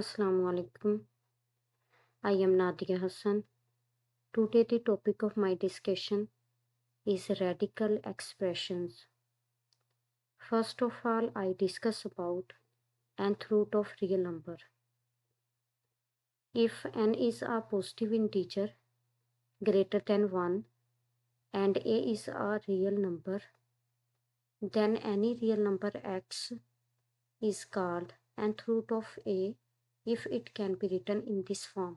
Assalamu alaikum. I am Nadia Hassan. Today the topic of my discussion is radical expressions. First of all, I discuss about nth root of real number. If n is a positive integer greater than 1 and a is a real number, then any real number x is called nth root of a if it can be written in this form.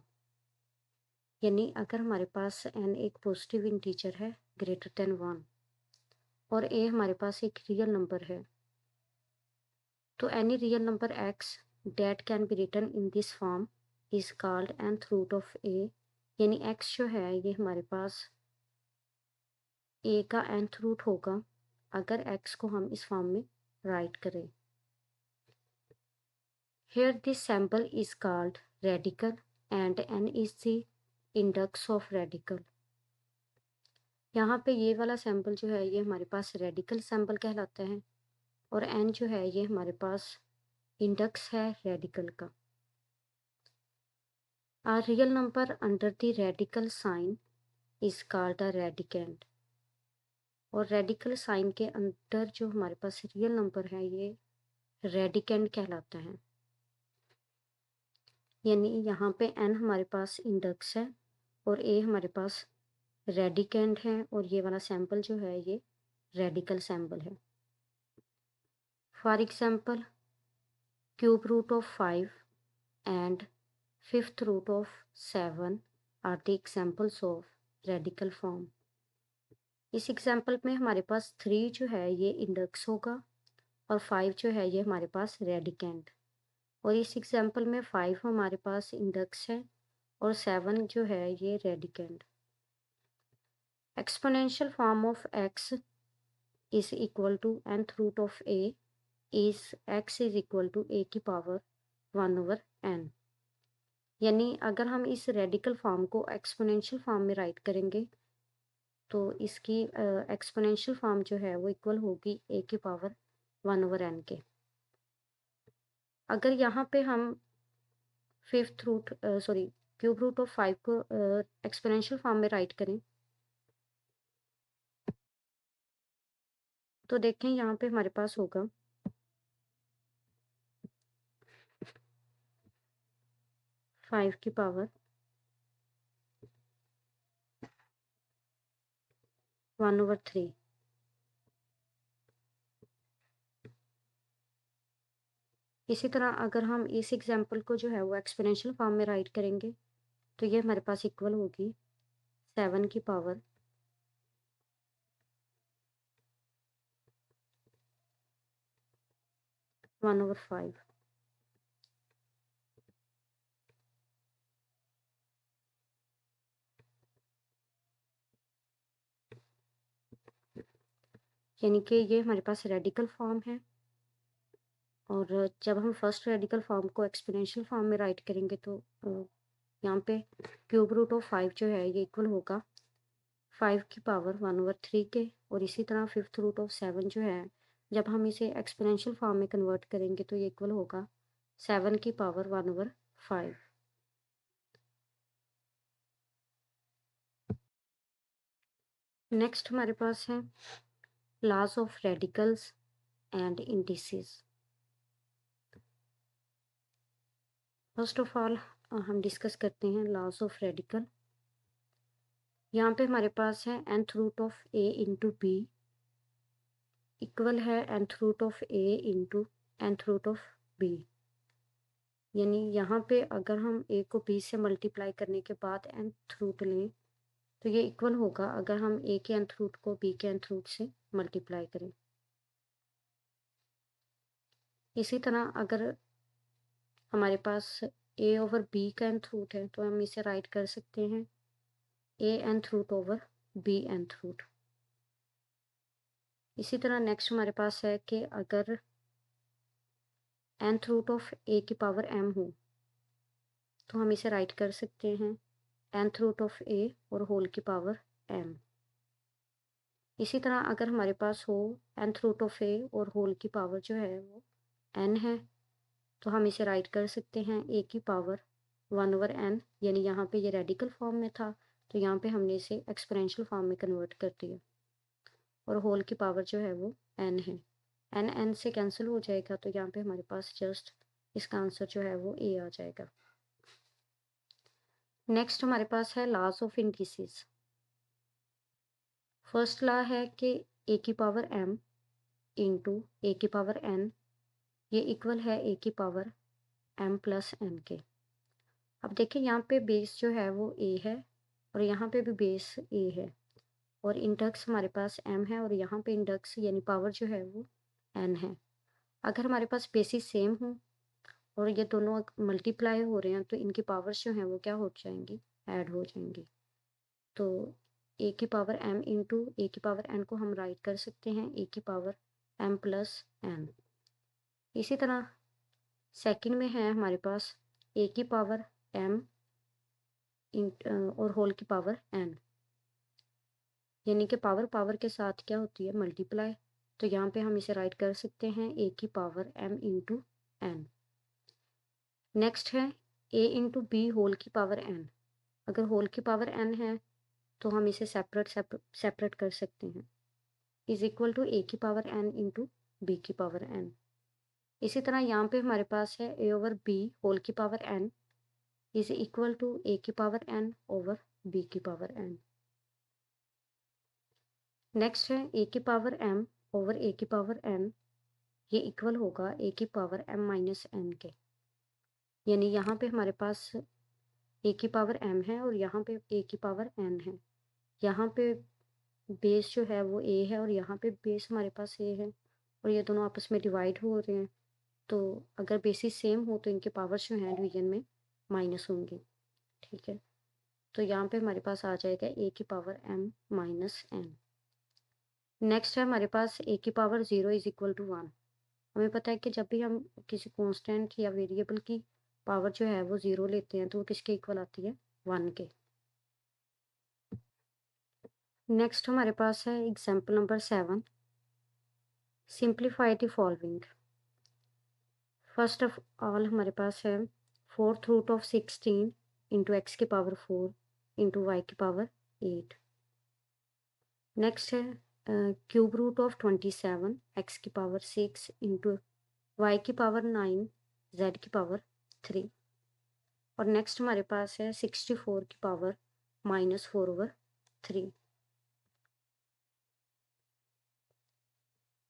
यानी अगर हमारे पास n एक positive integer है greater than 1 और a हमारे पास एक real number है, तो any real number x that can be written in this form is called nth root of a। यानी x जो है ये हमारे पास a का nth रूट होगा अगर x को हम इस फॉर्म में राइट करें। Here this sample is called radical and n is the index of radical। यहाँ पे ये वाला सैंपल जो है ये हमारे पास रेडिकल सैंपल कहलाता है और n जो है ये हमारे पास इंडेक्स है रेडिकल का। A real number under the radical sign is called a radicand। और रेडिकल साइन के अंदर जो हमारे पास रियल नंबर है ये रेडिकेंड कहलाता है। यानी यहाँ पे n हमारे पास इंडेक्स है और a हमारे पास रेडिकेंड है और ये वाला सैंपल जो है ये रेडिकल सैंपल है। For example cube root of 5 and fifth root of 7 are the examples of radical form. इस एग्जाम्पल में हमारे पास 3 जो है ये इंडेक्स होगा और 5 जो है ये हमारे पास रेडिकेंड, और इस एग्जाम्पल में 5 हमारे पास इंडेक्स है और 7 जो है ये radicand. Exponential form of x is equal to nth root of a is x is equal to a की पावर 1/n। यानी अगर हम इस रेडिकल फॉर्म को एक्सपोनेंशियल फॉर्म में राइट करेंगे तो इसकी एक्सपोनेंशियल फॉर्म जो है वो इक्वल होगी a की पावर 1/n के। अगर यहाँ पे हम क्यूब रूट ऑफ 5 को एक्सपोनेंशियल फॉर्म में राइट करें तो देखें यहाँ पे हमारे पास होगा 5 की पावर 1/3। इसी तरह अगर हम इस एग्जाम्पल को जो है वो एक्सपोनेंशियल फॉर्म में राइट करेंगे तो ये हमारे पास इक्वल होगी 7 की पावर 1/5। यानी कि ये हमारे पास रेडिकल फॉर्म है और जब हम फर्स्ट रेडिकल फॉर्म को एक्सपोनेंशियल फॉर्म में राइट करेंगे तो यहाँ पे क्यूब रूट ऑफ 5 जो है ये इक्वल होगा 5 की पावर 1/3 के, और इसी तरह फिफ्थ रूट ऑफ 7 जो है जब हम इसे एक्सपोनेंशियल फॉर्म में कन्वर्ट करेंगे तो ये इक्वल होगा 7 की पावर 1/5। नेक्स्ट हमारे पास है laws of radicals and indices. First of all हम डिस्कस करते हैं लॉज ऑफ रेडिकल। यहाँ पे हमारे पास है nth root of a into b equal है nth root of a into nth root of b। यानी यहाँ पे अगर हम a को b से मल्टीप्लाई करने के बाद nth रूट लें तो ये इक्वल होगा अगर हम a के nth रूट को b के nth रूट से मल्टीप्लाई करें। इसी तरह अगर हमारे पास a ओवर b का nth रूट है तो हम इसे राइट कर सकते हैं a nth root over b nth root. इसी तरह नेक्स्ट हमारे पास है कि अगर nth रूट ऑफ a की पावर m हो तो हम इसे राइट कर सकते हैं nth रूट ऑफ a और होल की पावर m। इसी तरह अगर हमारे पास हो nth रूट ऑफ a और होल की पावर जो है वो n है तो हम इसे राइट कर सकते हैं ए की पावर 1/n, यानी यहाँ पे ये रेडिकल फॉर्म में था तो यहाँ पे हमने इसे एक्सपोनेंशियल फॉर्म में कन्वर्ट कर दिया, और होल की पावर जो है वो n है। n से कैंसिल हो जाएगा तो यहाँ पे हमारे पास जस्ट इसका आंसर जो है वो a आ जाएगा। नेक्स्ट हमारे पास है laws of indices. First law है कि a की पावर m इंटू ए की पावर n ये इक्वल है a की पावर m प्लस n के। अब देखिए यहाँ पे बेस जो है वो a है और यहाँ पे भी बेस a है, और इंडेक्स हमारे पास m है और यहाँ पे इंडेक्स यानी पावर जो है वो n है। अगर हमारे पास बेसिस सेम हो और ये दोनों मल्टीप्लाई हो रहे हैं तो इनकी पावर्स जो हैं वो क्या हो जाएंगी, ऐड हो जाएंगी। तो a की पावर m इंटू ए की पावर n को हम राइट कर सकते हैं a की पावर m प्लस n। इसी तरह सेकंड में है हमारे पास a की पावर m और होल की पावर n, यानी कि पावर पावर के साथ क्या होती है, मल्टीप्लाई। तो यहाँ पे हम इसे राइट कर सकते हैं a की power m into n। Next है a इंटू बी होल की पावर n। अगर होल की पावर n है तो हम इसे सेपरेट कर सकते हैं, इज इक्वल टू a की पावर n इंटू बी की पावर n। इसी तरह यहाँ पे हमारे पास है a ओवर b होल की power n is equal to a की पावर n ओवर b की पावर n। नेक्स्ट है a की पावर m ओवर a की पावर n, ये इक्वल होगा a की पावर m माइनस n के, यानी यहाँ पे हमारे पास a की पावर m है और यहाँ पे a की पावर n है। यहाँ पे बेस जो है वो a है और यहाँ पे बेस हमारे पास a है और ये दोनों आपस में डिवाइड हो रहे हैं, तो अगर बेसिस सेम हो तो इनके पावर्स जो हैं डिवीजन में माइनस होंगे। ठीक है, तो यहाँ पे हमारे पास आ जाएगा a की power m minus n। Next है हमारे पास a की पावर 0 इज इक्वल टू 1। हमें पता है कि जब भी हम किसी कांस्टेंट या वेरिएबल की पावर जो है वो 0 लेते हैं तो वो किसके इक्वल आती है, 1 के। नेक्स्ट हमारे पास है example number 7, simplify the following. First of all हमारे पास है 4th root of 16 into x की पावर 4 इंटू वाई की पावर 8। नेक्स्ट है क्यूब रूट ऑफ 27 एक्स की पावर 6 इंटू वाई की पावर 9 जेड की पावर 3। और नेक्स्ट हमारे पास है 64 की पावर -4/3।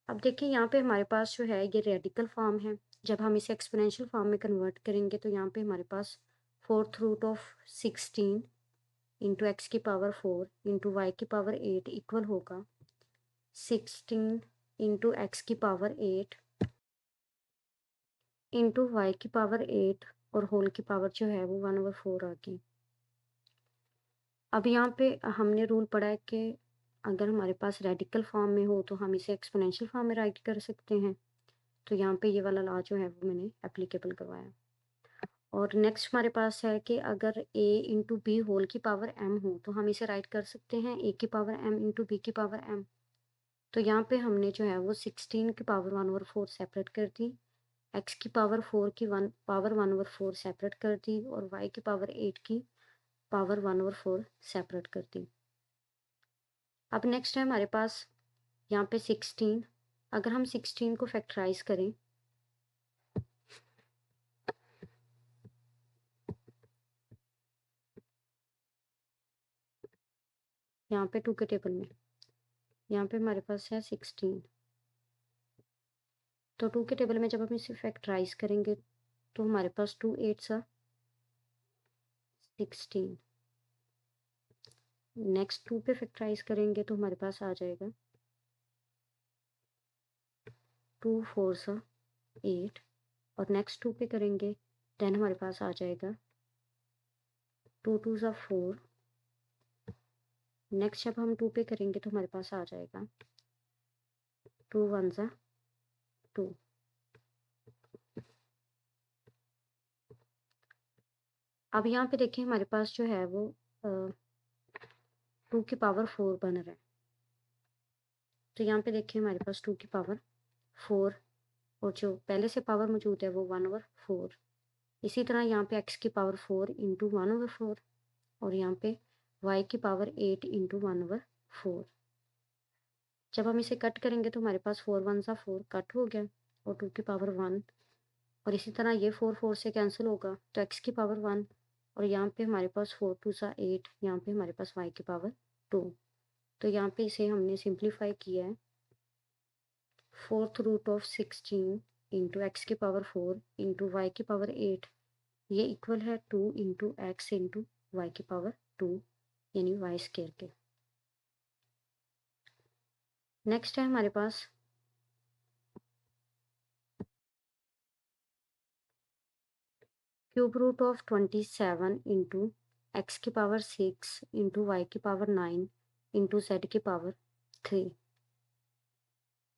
अब देखिए यहाँ पे हमारे पास जो है ये रेडिकल फॉर्म है, जब हम इसे एक्सपोनेंशियल फॉर्म में कन्वर्ट करेंगे तो यहाँ पे हमारे पास 4th root of 16 into x की पावर 4 इंटू वाई की पावर 8 इक्वल होगा 16 इंटू एक्स की पावर 8 इंटू वाई की पावर 8 और होल की पावर जो है वो 1/4 आ गई। अब यहाँ पे हमने रूल पढ़ा है कि अगर हमारे पास रेडिकल फॉर्म में हो तो हम इसे एक्सपोनेंशियल फॉर्म में राइट कर सकते हैं, तो यहाँ पे ये वाला लॉ जो है वो मैंने एप्लीकेबल करवाया। और नेक्स्ट हमारे पास है कि अगर a इंटू बी होल की पावर m हो तो हम इसे राइट कर सकते हैं a की पावर m इंटू बी की पावर m। तो यहाँ पे हमने जो है वो 16 की पावर 1/4 सेपरेट कर दी, x की पावर 4 की पावर 1/4 सेपरेट कर दी और y की पावर 8 की पावर 1/4 सेपरेट कर दी। अब नेक्स्ट है हमारे पास यहाँ पे 16, अगर हम 16 को फैक्टराइज करें यहाँ पे 2 के टेबल में, यहाँ पे हमारे पास है 16, तो 2 के टेबल में जब हम इसे फैक्टराइज करेंगे तो हमारे पास 2 8 16। नेक्स्ट 2 पे फैक्टराइज करेंगे तो हमारे पास आ जाएगा 2 4 8, और नेक्स्ट 2 पे करेंगे देन हमारे पास आ जाएगा 2 2 4। नेक्स्ट जब हम 2 पे करेंगे तो हमारे पास आ जाएगा 2 1 2। अब यहाँ पे देखिए हमारे पास जो है वो 2 की पावर 4 बन रहा है, तो यहाँ पे देखिए हमारे पास 2 की पावर 4 और जो पहले से पावर मौजूद है वो 1/4। इसी तरह यहाँ पे x की पावर 4 इंटू 1/4 और यहाँ पे y की पावर 8 इंटू 1/4। जब हम इसे कट करेंगे तो हमारे पास 4 1 सा 4 कट हो गया और 2 की पावर 1 और इसी तरह ये 4 4 से कैंसिल होगा तो x की पावर 1 और यहाँ पे हमारे पास 4 2 सा 8, यहाँ पे हमारे पास y की पावर 2। तो यहाँ पे इसे हमने सिंप्लीफाई किया है। 4th root of 16 into x की पावर 4 इंटू वाई की पावर 8 ये इक्वल है 2 इंटू एक्स इंटू वाई की पावर 2 यानी वाई स्केयर के। नेक्स्ट है हमारे पास cube root of 27 into x की पावर 6 इंटू वाई की पावर 9 इंटू जेड की पावर 3।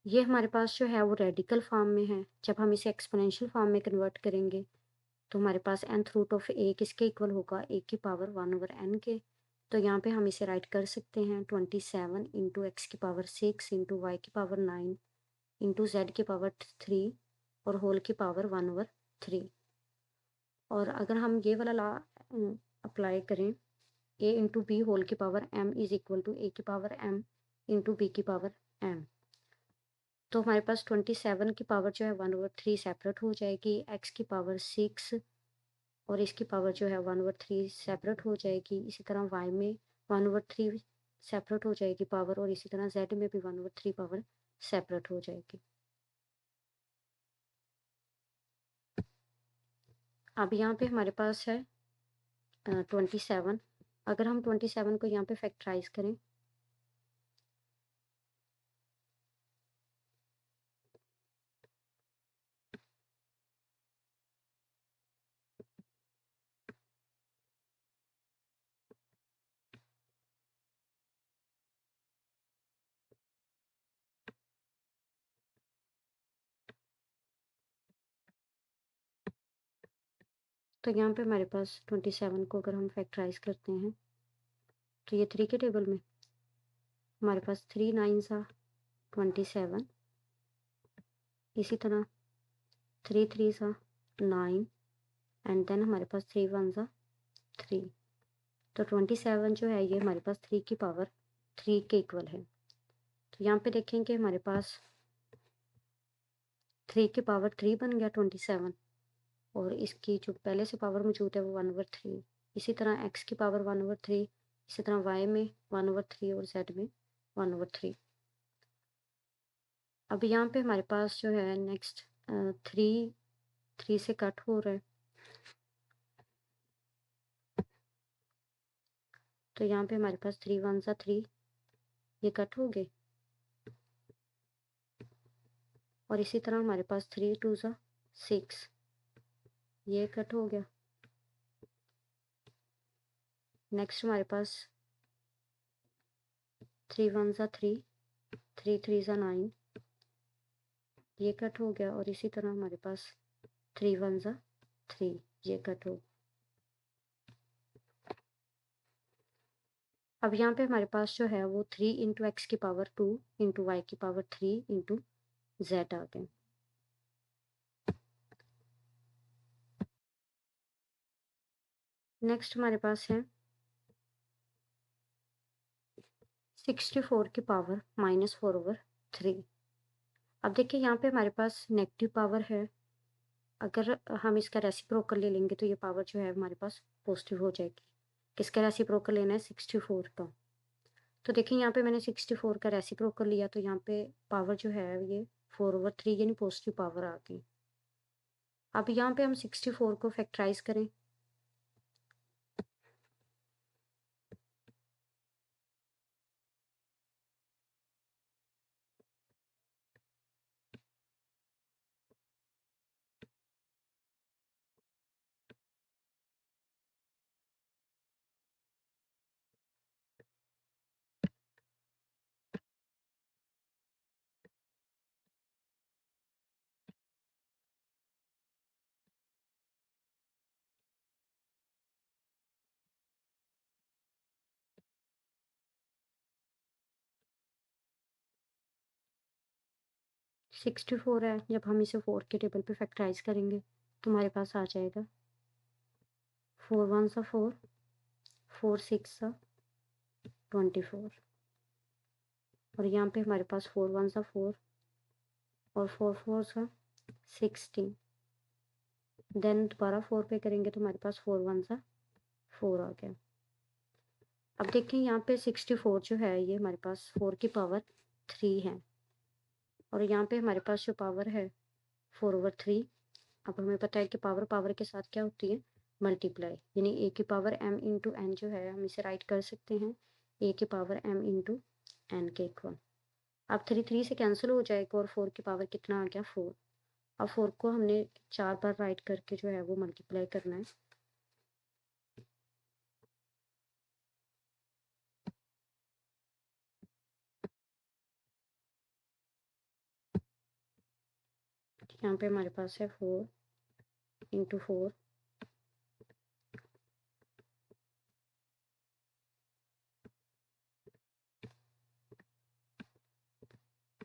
ये हमारे पास जो है वो रेडिकल फॉर्म में है। जब हम इसे एक्सपोनेंशियल फॉर्म में कन्वर्ट करेंगे तो हमारे पास nth रूट ऑफ ए किसके इक्वल होगा, ए की पावर 1/n के। तो यहाँ पे हम इसे राइट कर सकते हैं 27 इंटू एक्स की पावर 6 इंटू वाई की पावर 9 इंटू जेड की पावर 3 और होल की पावर 1/3। और अगर हम ये वाला लॉ अप्लाई करें a इंटू बी होल की power m is equal to a की पावर m इंटू बी की पावर m, तो हमारे पास 27 की पावर जो है 1/3 सेपरेट हो जाएगी, x की पावर 6 और इसकी पावर जो है 1/3 सेपरेट हो जाएगी। इसी तरह y में 1/3 सेपरेट हो जाएगी पावर और इसी तरह z में भी 1/3 पावर सेपरेट हो जाएगी। अब यहाँ पे हमारे पास है 27। अगर हम 27 को यहाँ पे फैक्टराइज करें तो यहाँ पे हमारे पास 27 को अगर हम फैक्टराइज करते हैं तो ये 3 के टेबल में हमारे पास 3 9 सा 27, इसी तरह 3 3 सा 9 एंड देन हमारे पास 3 1 सा 3। तो 27 जो है ये हमारे पास 3 की पावर 3 के इक्वल है। तो यहाँ पे देखेंगे हमारे पास 3 की पावर 3 बन गया 27 और इसकी जो पहले से पावर मौजूद है वो 1/3। इसी तरह x की पावर 1/3, इसी तरह y में 1/3 और z में 1/3। अब यहाँ पे हमारे पास जो है नेक्स्ट 3 से कट हो रहा है तो यहाँ पे हमारे पास 3 1 सा 3 ये कट हो गए और इसी तरह हमारे पास 3 2 सा 6 ये कट हो गया। नेक्स्ट हमारे पास 3 1 सा 3 3 3 सा 9 ये कट हो गया और इसी तरह हमारे पास 3 1 सा 3 ये कट हो। अब यहाँ पे हमारे पास जो है वो 3 इंटू एक्स की पावर 2 इंटू वाई की पावर 3 इंटू जेड आ गए। नेक्स्ट हमारे पास है 64 की पावर -4/3। अब देखिए यहाँ पे हमारे पास नेगेटिव पावर है, अगर हम इसका रेसिप्रोकल ले लेंगे तो ये पावर जो है हमारे पास पॉजिटिव हो जाएगी। किसका रेसिप्रोकल लेना है, 64 का। तो देखिए यहाँ पे मैंने 64 का रेसिप्रोकल लिया तो यहाँ पे पावर जो है ये 4/3 यानी पॉजिटिव पावर आ गई। अब यहाँ पे हम 64 को फैक्टराइज करें 64 है, जब हम इसे 4 के टेबल पे फैक्टराइज करेंगे तो हमारे पास आ जाएगा 4 1 सा 4, 4 6 सा 24, और यहाँ पे हमारे पास 4 1 सा 4 और 4 4 सा 16। देन दोबारा 4 पे करेंगे तो हमारे पास 4 1 सा 4 आ गया। अब देखें यहाँ पे 64 जो है ये हमारे पास 4 की पावर 3 है, और यहाँ पे हमारे पास जो पावर है 4/3। अब हमें पता है कि पावर पावर के साथ क्या होती है, मल्टीप्लाई, यानी ए की पावर m इंटू एन जो है हम इसे राइट कर सकते हैं ए की पावर m इंटू एन के इक्वल। अब 3 3 से कैंसिल हो जाएगा और 4 की पावर कितना आ गया 4। अब 4 को हमने 4 बार राइट करके जो है वो मल्टीप्लाई करना है। यहाँ पे हमारे पास है 4 इंटू 4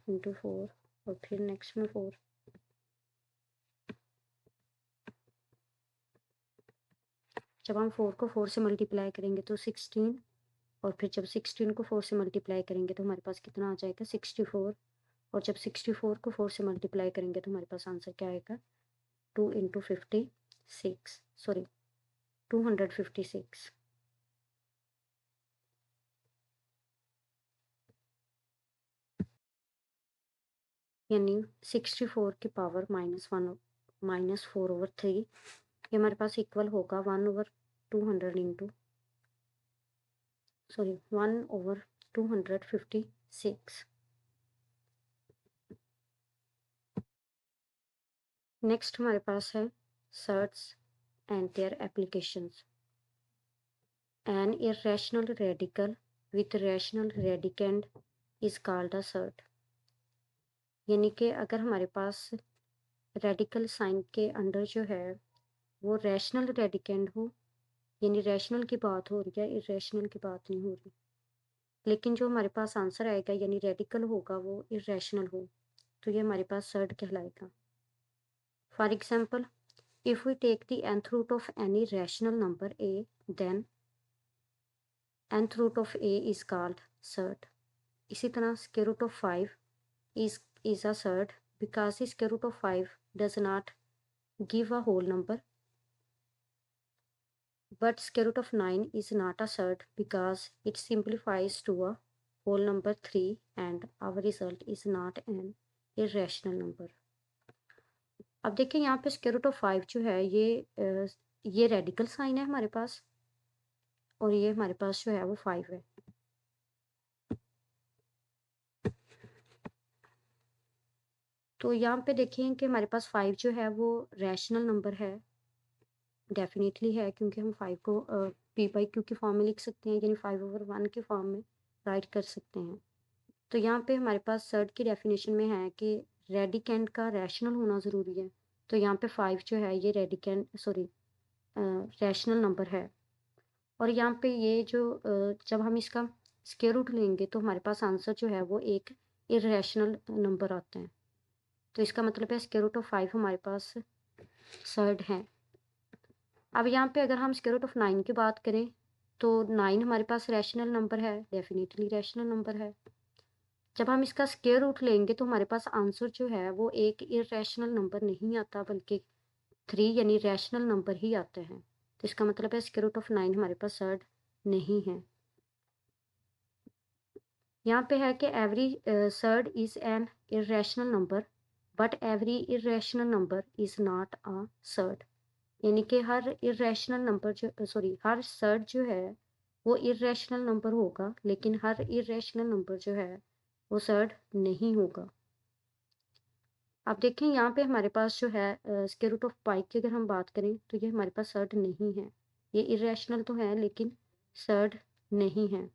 इंटू 4 और फिर नेक्स्ट में 4। जब हम 4 को 4 से मल्टीप्लाई करेंगे तो 16, और फिर जब 16 को 4 से मल्टीप्लाई करेंगे तो हमारे पास कितना आ जाएगा 64, और जब 64 को 4 से मल्टीप्लाई करेंगे तो हमारे पास आंसर क्या आएगा 2 इंटू 56, सॉरी 256। यानी 64 की पावर -4/3 ये हमारे पास इक्वल होगा 1/200 इंटू 1/256। नेक्स्ट हमारे पास है surds and their applications. An irrational radical with rational radicand is called a surd. यानी कि अगर हमारे पास रेडिकल साइन के अंडर जो है वो रैशनल रेडिकेंड हो, यानी रैशनल की बात हो रही है, इरेशनल की बात नहीं हो रही, लेकिन जो हमारे पास आंसर आएगा यानी रेडिकल होगा वो इरेशनल हो, तो ये हमारे पास सर्ट कहलाएगा। For example, if we take the nth root of any rational number a, then nth root of a is called surd. इसी तरह square root of 5 is a surd because the square root of 5 does not give a whole number, but square root of 9 is not a surd because it simplifies to a whole number 3 and our result is not an irrational number। अब देखिए यहाँ पे square root of 5 जो है ये radical sign है हमारे पास, और ये हमारे पास जो है वो 5 है। तो यहाँ पे देखें कि हमारे पास 5 जो है वो रैशनल नंबर है, डेफिनेटली है, क्योंकि हम 5 को p/q की फॉर्म में लिख सकते हैं, यानी 5/1 की फॉर्म में राइट कर सकते हैं। तो यहाँ पे हमारे पास सर्ट की डेफिनेशन में है कि रेडिकेंड का रैशनल होना ज़रूरी है, तो यहाँ पे 5 जो है ये रैशनल नंबर है। और यहाँ पे ये जो जब हम इसका स्क्वायर रूट लेंगे तो हमारे पास आंसर जो है वो एक इरेशनल नंबर आता है, तो इसका मतलब है स्क्वायर रूट ऑफ 5 हमारे पास सर्ट है। अब यहाँ पे अगर हम स्क्वायर रूट ऑफ 9 की बात करें तो 9 हमारे पास रैशनल नंबर है, डेफिनेटली रैशनल नंबर है। जब हम इसका स्क्वायर रूट लेंगे तो हमारे पास आंसर जो है वो एक इरेशनल नंबर नहीं आता, बल्कि 3 यानी रैशनल नंबर ही आते हैं, तो इसका मतलब है स्क्वायर रूट ऑफ 9 हमारे पास सर्ट नहीं है। यहाँ पे है कि every surd is an irrational number but every irrational number is not a surd. यानी कि हर इरेशनल नंबर हर सर्ट जो है वो इरेशनल नंबर होगा, लेकिन हर इरेशनल नंबर जो है वो सर्ट नहीं होगा। अब देखें यहाँ पे हमारे पास जो है स्क्वायर रूट ऑफ पाई की अगर हम बात करें तो ये हमारे पास सर्ट नहीं है, ये इरेशनल तो है लेकिन सर्ट नहीं है।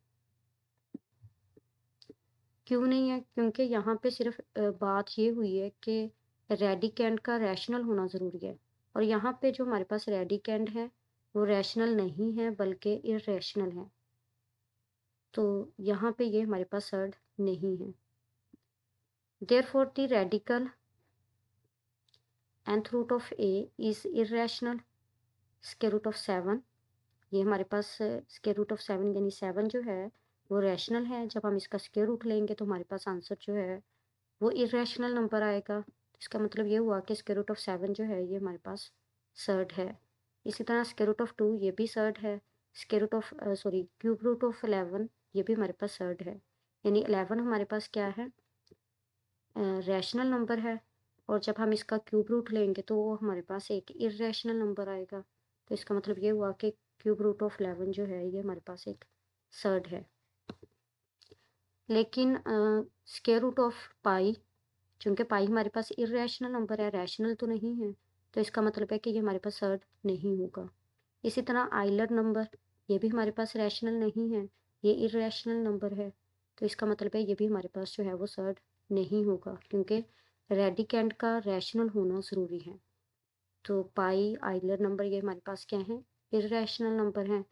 क्यों नहीं है? क्योंकि यहाँ पे सिर्फ बात ये हुई है कि रेडिकेंड का रैशनल होना ज़रूरी है, और यहाँ पे जो हमारे पास रेडिकेंड है वो रैशनल नहीं है बल्कि इरेशनल है, तो यहाँ पे ये हमारे पास सर्ट नहीं है। Therefore the radical nth root of a is irrational square root of 7। ये हमारे पास स्क्वायर रूट ऑफ 7 यानी 7 जो है वो रैशनल है। जब हम इसका स्क्वायर रूट लेंगे तो हमारे पास आंसर जो है वो इरेशनल नंबर आएगा। इसका मतलब ये हुआ कि स्क्वायर रूट ऑफ 7 जो है ये हमारे पास सर्ड है। इसी तरह स्क्वायर रूट ऑफ 2 ये भी सर्ड है। Square root of cube root of 11 ये भी हमारे पास सर्ड है। यानी 11 हमारे पास क्या है, रैशनल नंबर है। और जब हम इसका क्यूब रूट लेंगे तो वो हमारे पास एक इरेशनल नंबर आएगा। तो इसका मतलब ये हुआ कि क्यूब रूट ऑफ 11 जो है ये हमारे पास एक सर्ड है। लेकिन स्क्वायर रूट ऑफ पाई, चूँकि पाई हमारे पास इरेशनल नंबर है, रैशनल तो नहीं है, तो इसका मतलब है कि ये हमारे पास सर्ड नहीं होगा। इसी तरह आइलर नंबर, ये भी हमारे पास रैशनल नहीं है, ये इरेशनल नंबर है। तो इसका मतलब है ये भी हमारे पास जो है वो सर्ड नहीं होगा, क्योंकि रेडिकेंड का रैशनल होना ज़रूरी है। तो पाई, आइलर नंबर ये हमारे पास क्या हैं, इरेशनल नंबर हैं।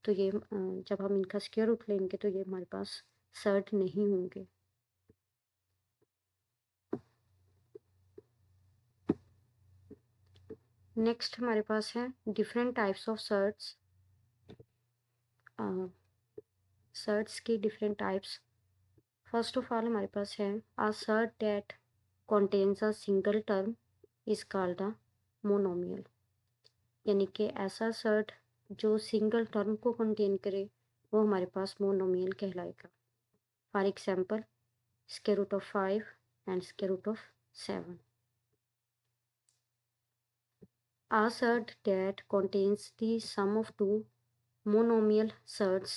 तो ये जब हम इनका स्क्वायर रूट लेंगे तो ये हमारे पास सर्ड नहीं होंगे। नेक्स्ट हमारे पास है different types of surds. Surds की different types. First of all हमारे पास है a surd that contains a single term is called a monomial. यानी कि ऐसा सर्ड जो सिंगल टर्म को कंटेन करे वो हमारे पास मोनोमियल कहलाएगा। For example square root of 5 and square root of 7। A surd that contains the sum of two monomial surds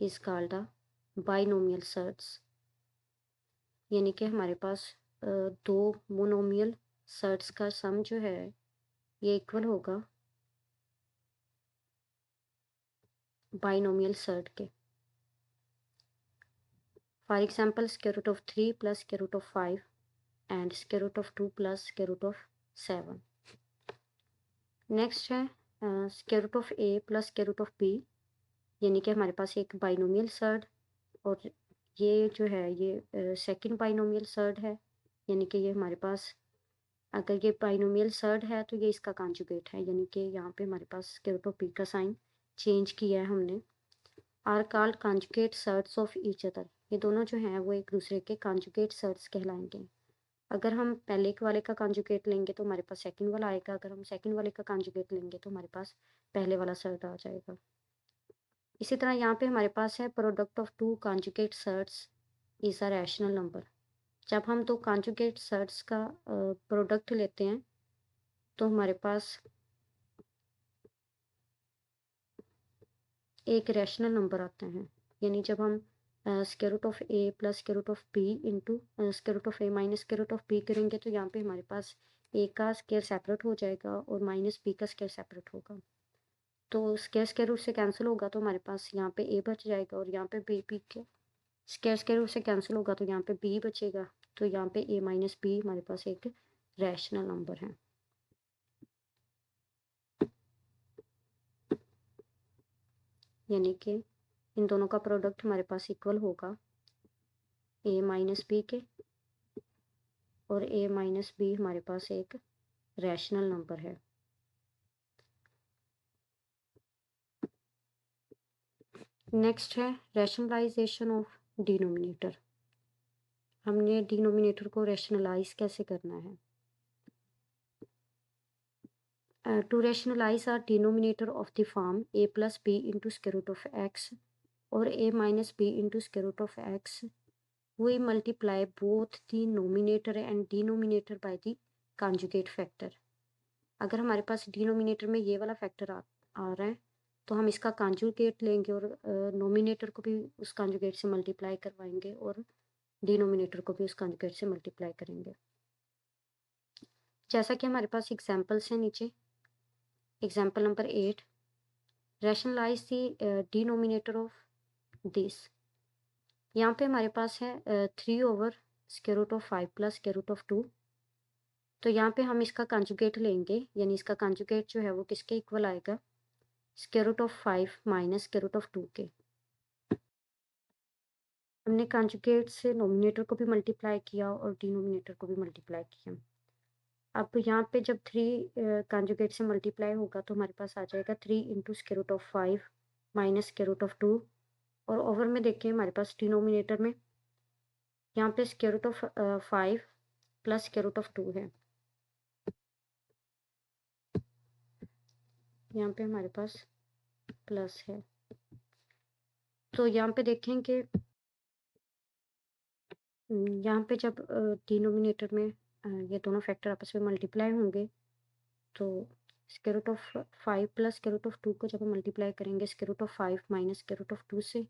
is called a binomial surds। यानी कि हमारे पास दो मोनोमियल सर्ड्स का सम जो है ये इक्वल होगा बाइनोमियल सर्ड के। For example square root of 3 plus square root of 5 and square root of 2 plus square root of 7। Next है square root of a plus square root of b, यानी कि हमारे पास एक बाइनोमियल सर्ड और ये जो है ये सेकंड बाइनोमियल सर्ड है। यानी कि ये हमारे पास, अगर ये बाइनोमियल सर्ड है तो ये इसका कॉन्जुगेट है। यानी कि यहाँ पे हमारे पास स्क्वायर रूट ऑफ p का साइन चेंज किया है हमने। Are called conjugate surds of each other. ये दोनों जो हैं वो एक दूसरे के कॉन्जुगेट सर्ड्स कहलाएंगे। अगर हम पहले के वाले का कॉन्जुगेट लेंगे तो हमारे पास सेकंड वाला आएगा। अगर हम सेकंड वाले का कॉन्जुगेट लेंगे तो हमारे पास पहले वाला सर्ड आ जाएगा। इसी तरह यहाँ पे हमारे पास है product of two conjugate surds is a rational number. जब हम दो कॉन्जुगेट सर्ड्स का प्रोडक्ट लेते हैं तो हमारे पास एक रैशनल नंबर आता है। यानी जब हम square root of a plus square root of b into square root of a minus square root of b करेंगे तो यहाँ पे हमारे पास a का स्क्वायर सेपरेट हो जाएगा और माइनस b का स्क्वायर सेपरेट होगा। तो स्क्वायर स्क्वायर रूट से कैंसिल होगा तो हमारे पास यहाँ पे a बच जाएगा और यहाँ पे b के स्क्वायर स्क्वायर रूट से कैंसिल होगा तो यहाँ पे b बचेगा। तो यहाँ पे a माइनस b हमारे पास एक रैशनल नंबर है। यानी कि इन दोनों का प्रोडक्ट हमारे पास इक्वल होगा a माइनस b के, और a माइनस b हमारे पास एक रैशनल नंबर है। नेक्स्ट है रैशनलाइजेशन ऑफ डिनोमिनेटर। हमने डिनोमिनेटर को रैशनलाइज कैसे करना है। To rationalise our denominator of the form a plus b into square root of x और a minus b into square root of x, we multiply both the numerator and denominator by the conjugate factor। अगर हमारे पास denominator में ये वाला factor आ रहा है तो हम इसका कॉन्जुगेट लेंगे और नोमिनेटर को भी उस कॉन्जुगेट से मल्टीप्लाई करवाएंगे और डिनोमिनेटर को भी उस कॉन्जुगेट से मल्टीप्लाई करेंगे। जैसा कि हमारे पास एग्जांपल्स हैं नीचे। Example number 8, rationalise the denominator of this. यहाँ पे हमारे पास है 3 over square root of 5 plus square root of 2। तो यहाँ पे हम इसका कॉन्जुगेट लेंगे, यानी इसका कॉन्जुगेट जो है वो किसके इक्वल आएगा, square root of 5 minus square root of 2 के। हमने कॉन्जुगेट से नोमिनेटर को भी मल्टीप्लाई किया और डिनोमिनेटर को भी मल्टीप्लाई किया। अब यहाँ पे जब 3 कॉन्जुगेट से मल्टीप्लाई होगा तो हमारे पास आ जाएगा 3 into square root of 5 minus square root of 2, और ओवर में देखें हमारे पास डिनोमिनेटर में यहाँ पे square root of 5 plus square root of 2 है। यहाँ पे हमारे पास प्लस है, तो यहाँ पे देखें कि यहाँ पे जब डिनोमिनेटर में ये दोनों फैक्टर आपस में मल्टीप्लाई होंगे तो square root of 5 plus square root of 2 को जब हम मल्टीप्लाई करेंगे square root of 5 minus square root of 2 से,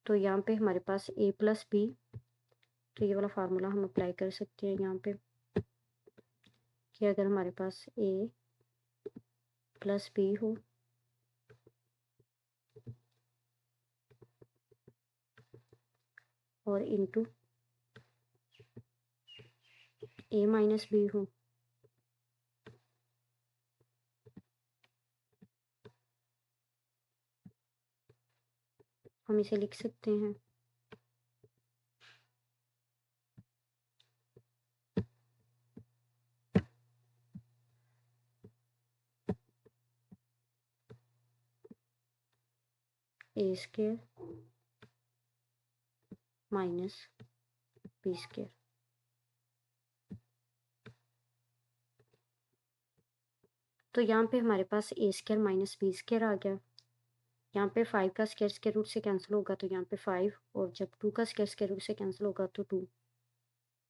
तो यहाँ पे हमारे पास a प्लस बी, तो ये वाला फार्मूला हम अप्लाई कर सकते हैं यहाँ पे कि अगर हमारे पास a प्लस बी हो और इंटू a माइनस बी हो, हम इसे लिख सकते हैं a square minus b square. तो यहाँ पे हमारे पास a square minus b square आ गया। यहाँ पे 5 का स्क्वायर रूट से कैंसिल होगा तो यहाँ पे 5, और जब 2 का स्क्वायर रूट से कैंसिल होगा तो 2,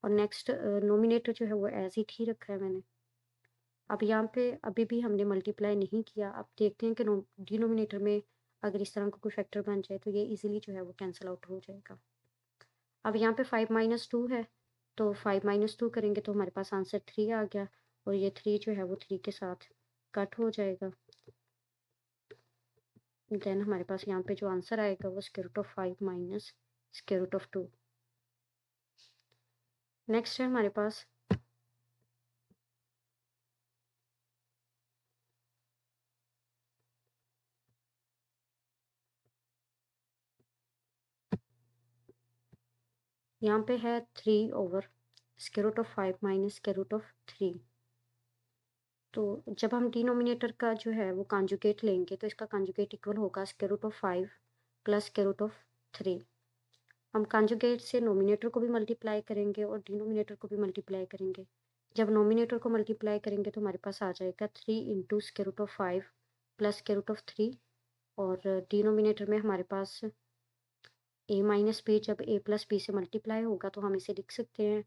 और नेक्स्ट नोमिनेटर जो है वो एज इट ही रखा है मैंने। अब यहाँ पे अभी भी हमने मल्टीप्लाई नहीं किया। अब देखते हैं कि डिनोमिनेटर में अगर इस तरह का कोई फैक्टर बन जाए तो ये इजीली जो है वो कैंसिल आउट हो जाएगा। अब यहाँ पे 5 माइनस 2 है, तो 5 माइनस 2 करेंगे तो हमारे पास आंसर 3 आ गया, और ये 3 जो है वो 3 के साथ कट हो जाएगा। देन हमारे पास यहाँ पे जो आंसर आएगा वो square root of 5 minus square root of 2। Next है हमारे पास यहाँ पे है 3 over square root of 5 minus square root of 3। तो जब हम डिनोमिनेटर का जो है वो कॉन्जुगेट लेंगे तो इसका कॉन्जुगेट इक्वल होगा square root of 5 plus square root of 3। हम कॉन्जुगेट से नोमिनेटर को भी मल्टीप्लाई करेंगे और डिनोमिनेटर को भी मल्टीप्लाई करेंगे। जब नोमिनेटर को मल्टीप्लाई करेंगे तो हमारे पास आ जाएगा 3 into square root of 5 plus square root of 3, और डिनोमिनेटर में हमारे पास a माइनस बी, जब a प्लस बी से मल्टीप्लाई होगा तो हम इसे लिख सकते हैं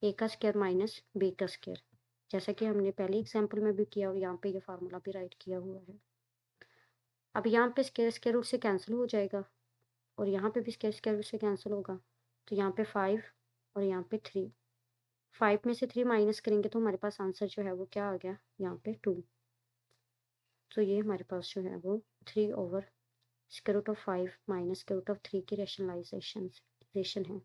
a का स्क्वायर माइनस b का स्क्वायर, जैसा कि हमने पहले एग्जाम्पल में भी किया और यहाँ पे ये फार्मूला भी राइट किया हुआ है। अब यहाँ पे स्क्वायर रूट से कैंसिल हो जाएगा और यहाँ पे भी स्क्वायर रूट से कैंसिल होगा, तो यहाँ पे 5 और यहाँ पे 3। 5 में से 3 माइनस करेंगे तो हमारे पास आंसर जो है वो क्या आ गया, यहाँ पे 2। तो ये हमारे पास जो है वो 3 over square root of 5 minus square root of 3 की रेशनलाइजेशन है।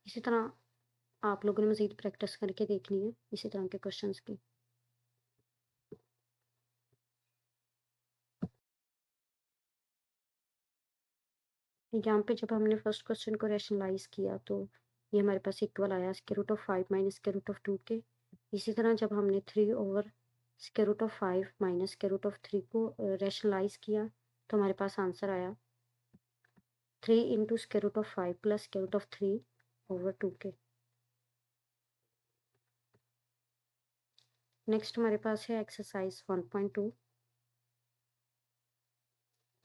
इसी तरह आप लोगों ने मज़ीद प्रैक्टिस करके देखनी है इसी तरह के क्वेश्चंस की। यहाँ पे जब हमने फर्स्ट क्वेश्चन को रैशनलाइज किया तो ये हमारे पास इक्वल आया square root of 5 minus square root of 2 के। इसी तरह जब हमने 3 over square root of 5 minus square root of 3 को रैशनलाइज किया तो हमारे पास आंसर आया 3 into square root of 5 plus square root of 3 over 2 के। नेक्स्ट हमारे पास है एक्सरसाइज 1.2।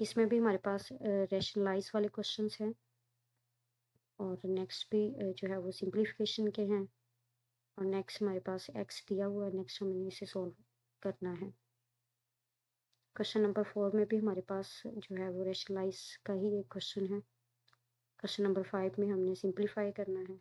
इसमें भी हमारे पास रैशनलाइज वाले क्वेश्चंस हैं और नेक्स्ट भी जो है वो सिंप्लीफिकेशन के हैं, और नेक्स्ट हमारे पास एक्स दिया हुआ है, नेक्स्ट हमें इसे सॉल्व करना है। क्वेश्चन नंबर 4 में भी हमारे पास जो है वो रैशनलाइज का ही एक क्वेश्चन है। क्वेश्चन नंबर 5 में हमने सिंप्लीफाई करना है।